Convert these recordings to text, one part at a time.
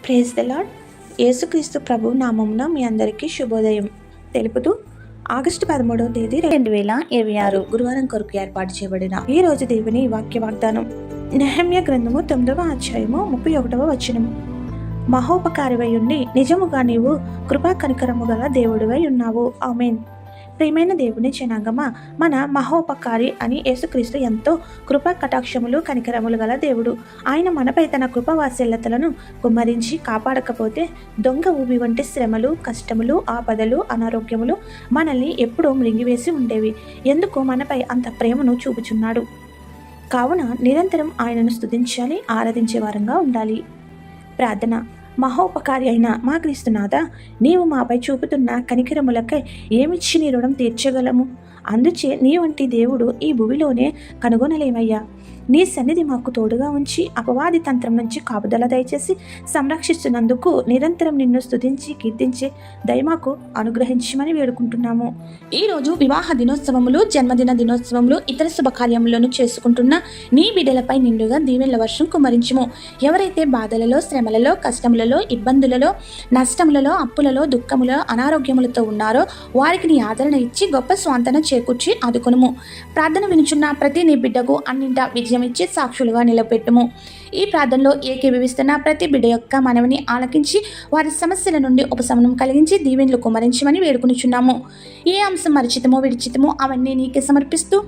Praise the lord. యేసుక్రీస్తు ప్రభు నామమున మీ అందరికీ శుభోదయం తెలుపుతూ ఆగస్టు 13వ తేదీ 2026 గురువారం కొరకు ఏర్పాటు చేయబడిన ఈ రోజు దేవుని వాక్య వాగ్దానం నెహెమ్యా గ్రంథము 9వ అధ్యాయము 31వ వచనము. మహోపకారివై ఉండి నిజముగా నీవు కృపా కనికరము గల దేవుడివై ఉన్నావు. ఆమేన్. ప్రియమైన దేవుని జనాంగమా, మన మహోపకారి అని యేసుక్రీస్తు ఎంతో కృపా కటాక్షములు కనికరములు గల దేవుడు. ఆయన మనపై తన కృపవాత్సల్యతలను కుమ్మరించి కాపాడకపోతే దొంగ ఊబి వంటి శ్రమలు, కష్టములు, ఆపదలు, అనారోగ్యములు మనల్ని ఎప్పుడూ మృంగివేసి ఉండేవి. ఎందుకు మనపై అంత ప్రేమను చూపుచున్నాడు. కావున నిరంతరం ఆయనను స్తుతించాలి, ఆరాధించే వారంగా ఉండాలి. ప్రార్థన. మహోపకారి అయిన మా క్రీస్తునాథ, నీవు మాపై చూపుతున్న కనికరములకై ఏమిచ్చి నీ రుణం తీర్చగలము? అందుచే నీ వంటి దేవుడు ఈ భూమిలోనే కనుగొనలేమయ్యా. నీ సన్నిధి మాకు తోడుగా ఉంచి అపవాది తంత్రం నుంచి కాపుదల దయచేసి సంరక్షిస్తున్నందుకు నిరంతరం నిన్ను స్తుతించి కీర్తించే దయమాకు అనుగ్రహించమని వేడుకుంటున్నాము. ఈరోజు వివాహ దినోత్సవములు, జన్మదిన దినోత్సవములు, ఇతర శుభకార్యములను చేసుకుంటున్న నీ బిడ్డలపై నిండుగా దీవెనల వర్షం కుమ్మరించుము. ఎవరైతే బాధలలో, శ్రమలలో, కష్టములలో, ఇబ్బందులలో, నష్టములలో, అప్పులలో, దుఃఖములలో, అనారోగ్యములతో ఉన్నారో వారికి నీ ఆదరణ ఇచ్చి గొప్ప స్వాంతన చేకూర్చి ఆదుకొనుము. ప్రార్థన వినుచున్న ప్రతి నీ బిడ్డకు అన్నింటా విజయం ఇచ్చి సాక్షులుగా నిలబెట్టుము. ఈ ప్రార్థనలో ఏకీభవిస్తున్న ప్రతి బిడ్డ యొక్క మనవిని ఆలకించి వారి సమస్యల నుండి ఉపశమనం కలిగించి దీవెనలు కుమరించమని వేడుకొనుచున్నాము. ఏ అంశం మరిచితమో విడిచితమో అవన్నీ నీకే సమర్పిస్తూ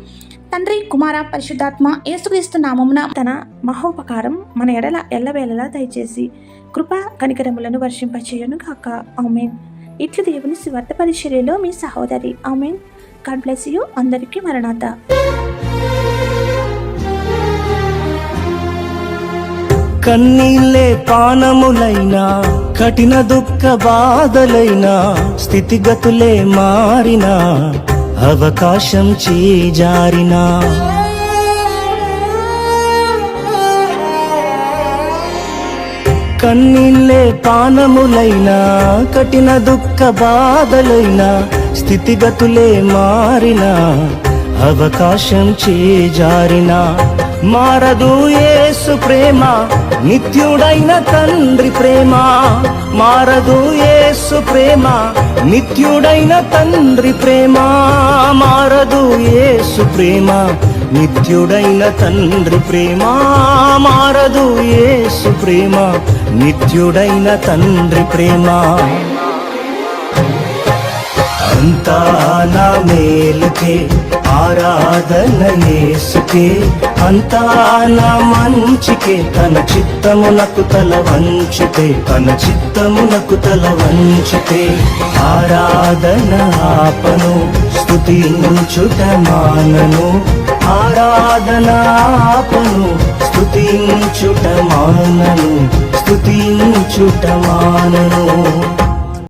తండ్రి, కుమార, పరిశుద్ధాత్మ యేసుక్రీస్తు నామమున తన మహోపకారం మన ఎడల ఎల్లవేళలా దయచేసి కృపా కనికరములను వర్షింపచేయను గాక. ఆమేన్. ఇట్లు దేవుని సువార్త పరిచర్యలో మీ సహోదరి. ఆమేన్. God bless you. అందరికీ మరణాత. కన్నీళ్ళే పానములైనా, కఠిన దుఃఖ బాధలైనా, స్థితిగతులే మారినా, అవకాశం చేజారినా, కన్నీళ్ళే పానములైనా, కఠిన దుఃఖ బాధలైనా, స్థితిగతులే మారినా, అవకాశం చేజారినా, మారదు యేసు ప్రేమ, నిత్యుడైన తండ్రి ప్రేమ. మారదు యేసు ప్రేమ, నిత్యుడైన తండ్రి ప్రేమ. మారదు యేసు ప్రేమ, నిత్యుడైన తండ్రి ప్రేమ. మారదు యేసు ప్రేమ, నిత్యుడైన తండ్రి ప్రేమ. అంతా నా మేలుకే, ఆరాధన యేసుకే, అంతా నా మంచికే. తన చిత్తమునకు తల వంచితే, తన చిత్తమునకు తల వంచితే, ఆరాధన ఆపను, స్తుతించుట మానను. ఆరాధన ఆపను, స్తుతించుట మానను, స్తుతించుట మానను.